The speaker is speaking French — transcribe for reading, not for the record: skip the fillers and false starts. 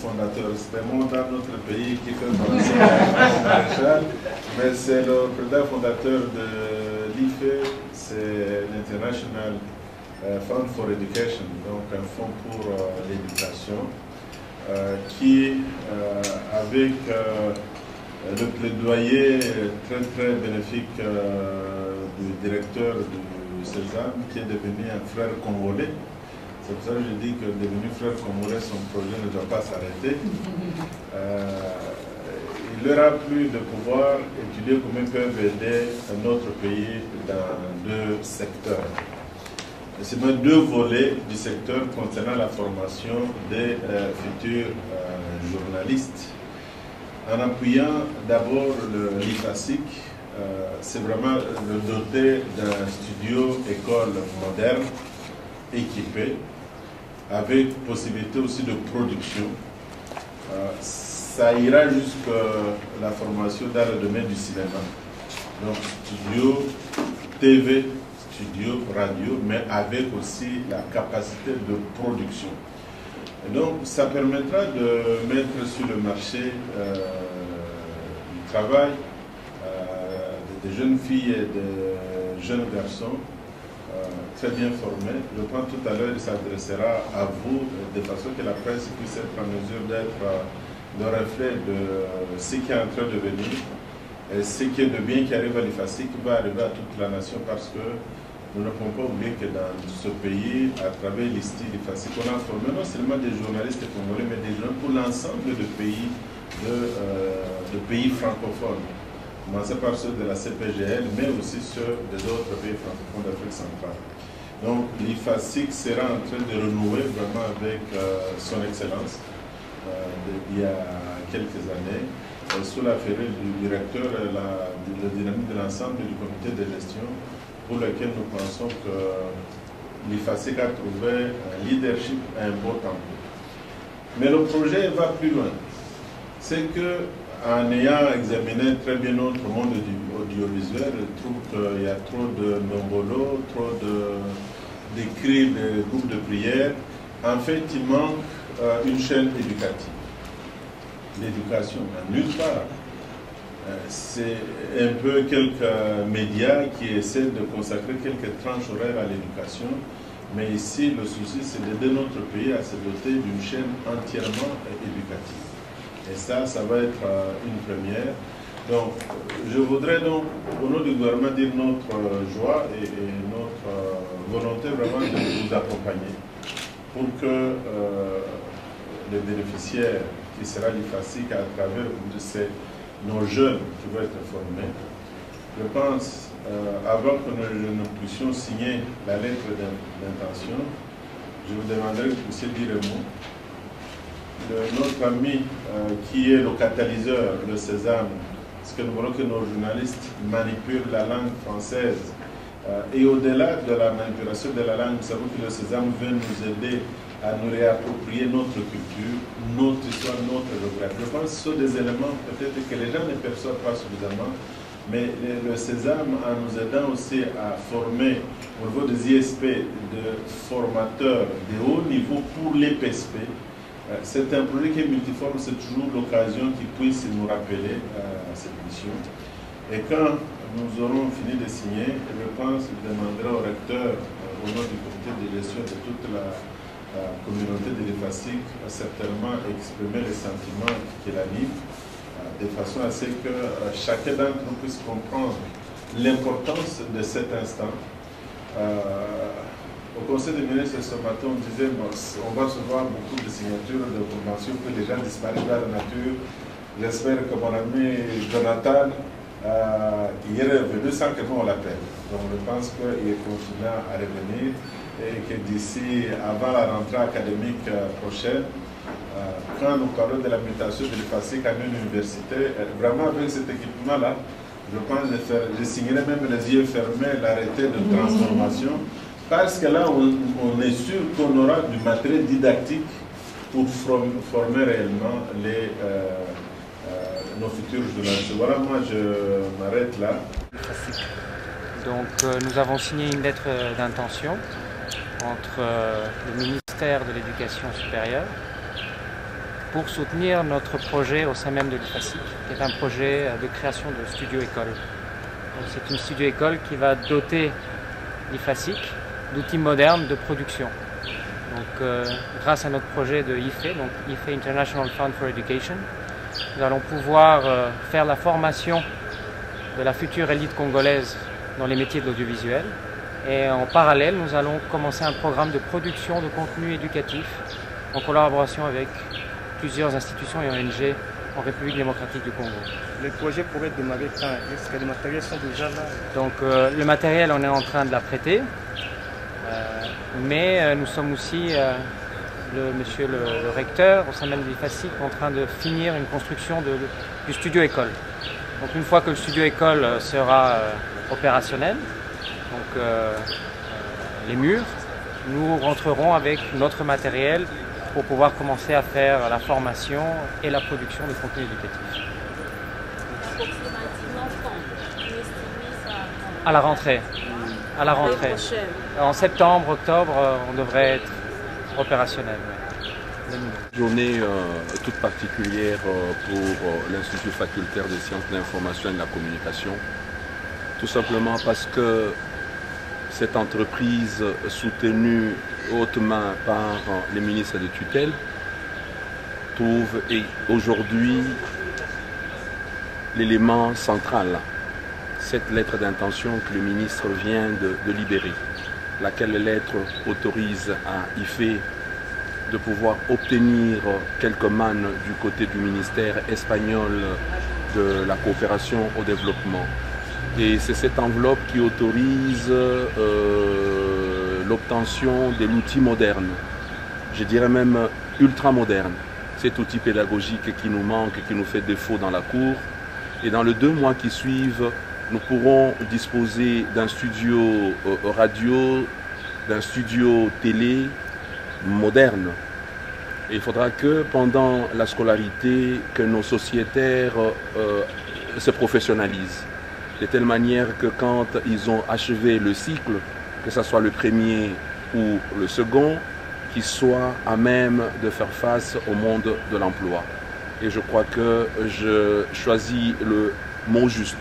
fondateur. C'était moi dans notre pays qui fait penser à Maréchal, mais c'est le président fondateur de l'IFE, c'est l'International Fund for Education, donc un fonds pour l'éducation, qui, avec le plaidoyer très bénéfique du directeur du Sésame, qui est devenu un frère congolais. C'est pour ça que je dis que devenu frère congolais, son projet ne doit pas s'arrêter. Il leur a plu de pouvoir étudier comment ils peuvent aider notre pays dans deux secteurs. C'est même deux volets du secteur concernant la formation des futurs journalistes. En appuyant d'abord l'IFASIC, c'est vraiment le doter d'un studio école moderne, équipé, avec possibilité aussi de production. Ça ira jusqu'à la formation dans le domaine du cinéma. Donc studio TV, studio radio, mais avec aussi la capacité de production. Et donc ça permettra de mettre sur le marché du travail des jeunes filles et des jeunes garçons très bien formés. Je pense tout à l'heure il s'adressera à vous de façon que la presse puisse être en mesure d'être le reflet de ce qui est en train de venir et ce qui est de bien qui arrive à l'IFASIC qui va arriver à toute la nation, parce que nous ne pouvons pas oublier que dans ce pays, à travers l'IFASIC, on a formé non seulement des journalistes congolais, mais des gens pour l'ensemble des pays, de pays francophones. Commencer par ceux de la CPGL, mais aussi ceux des autres pays francophones d'Afrique centrale. Donc l'IFASIC sera en train de renouer vraiment avec son excellence il y a quelques années, sous la férule du directeur, le dynamique de l'ensemble du comité de gestion, pour lequel nous pensons que l'IFASIC a trouvé un leadership à un beau tempo. Mais le projet va plus loin. C'est que, en ayant examiné très bien notre monde audiovisuel, je trouve qu'il y a trop de nombolo, trop de cris, de groupes de prière. En fait, il manque une chaîne éducative. L'éducation, nulle part. C'est un peu quelques médias qui essaient de consacrer quelques tranches horaires à l'éducation, mais ici le souci c'est d'aider notre pays à se doter d'une chaîne entièrement éducative. Et ça va être une première. Donc je voudrais donc au nom du gouvernement dire notre joie et notre volonté vraiment de vous accompagner pour que les bénéficiaires qui sera l'IFASIC à travers nos jeunes qui vont être formés. Je pense, avant que nous puissions signer la lettre d'intention, je vous demanderai que vous puissiez dire un mot. Notre ami qui est le catalyseur, le Sésame, parce que nous voulons que nos journalistes manipulent la langue française. Et au-delà de la manipulation de la langue, nous savons que le Sésame veut nous aider à nous réapproprier notre culture, notre histoire, notre géographie. Je pense que ce sont des éléments peut-être que les gens ne perçoivent pas suffisamment, mais le Sésame, en nous aidant aussi à former au niveau des ISP, de formateurs de haut niveau pour les PSP, c'est un projet qui est multiforme, c'est toujours l'occasion qu'ils puissent nous rappeler à cette mission. Et quand nous aurons fini de signer, je pense que je demanderai au recteur, au nom du comité de gestion de toute la communauté de l'IFASIC, certainement exprimer les sentiments qui l'animent, de façon à ce que chacun d'entre nous puisse comprendre l'importance de cet instant. Au Conseil des ministres ce matin, on disait on va recevoir beaucoup de signatures de conventions que les gens disparaissent dans la nature. J'espère que mon ami Jonathan il est revenu sans que nous on l'appelle. Donc je pense qu'il continue à revenir et que d'ici, avant la rentrée académique prochaine, quand nous parlons de la mutation de l'IFASIC à une université, vraiment avec cet équipement-là, je pense que je signerai même les yeux fermés l'arrêté de transformation, parce que là, on est sûr qu'on aura du matériel didactique pour former réellement nos futurs journalistes. Voilà, moi je m'arrête là. Donc nous avons signé une lettre d'intention entre le ministère de l'Éducation supérieure pour soutenir notre projet au sein même de l'IFASIC, qui est un projet de création de studio-école. C'est une studio-école qui va doter l'IFASIC d'outils modernes de production. Donc, grâce à notre projet de IFE, donc IFE International Fund for Education, nous allons pouvoir faire la formation de la future élite congolaise dans les métiers de l'audiovisuel. Et en parallèle, nous allons commencer un programme de production de contenu éducatif en collaboration avec plusieurs institutions et ONG en République démocratique du Congo. Les projets pourraient démarrer quand? Est-ce que les matériels sont déjà là? Donc le matériel, on est en train de l'apprêter, mais nous sommes aussi, monsieur le recteur, au sein même de l'IFASIC, en train de finir une construction du studio-école. Donc une fois que le studio-école sera opérationnel, donc les murs, nous rentrerons avec notre matériel pour pouvoir commencer à faire la formation et la production de contenu éducatif. Approximativement quand? À la rentrée. À la rentrée. En septembre, octobre, on devrait être opérationnel. Ouais. Journée toute particulière pour l'Institut facultaire des sciences de l'information et de la communication. Tout simplement parce que cette entreprise soutenue hautement par les ministres de tutelle trouve aujourd'hui l'élément central, cette lettre d'intention que le ministre vient de libérer, laquelle lettre autorise à IFE de pouvoir obtenir quelques mannes du côté du ministère espagnol de la coopération au développement. Et c'est cette enveloppe qui autorise l'obtention de l'outil moderne, je dirais même ultra moderne, cet outil pédagogique qui nous manque, qui nous fait défaut dans la cour. Et dans les 2 mois qui suivent, nous pourrons disposer d'un studio radio, d'un studio télé moderne. Et il faudra que pendant la scolarité, que nos sociétaires se professionnalisent. De telle manière que quand ils ont achevé le cycle, que ce soit le premier ou le second, qu'ils soient à même de faire face au monde de l'emploi. Et je crois que je choisis le mot juste.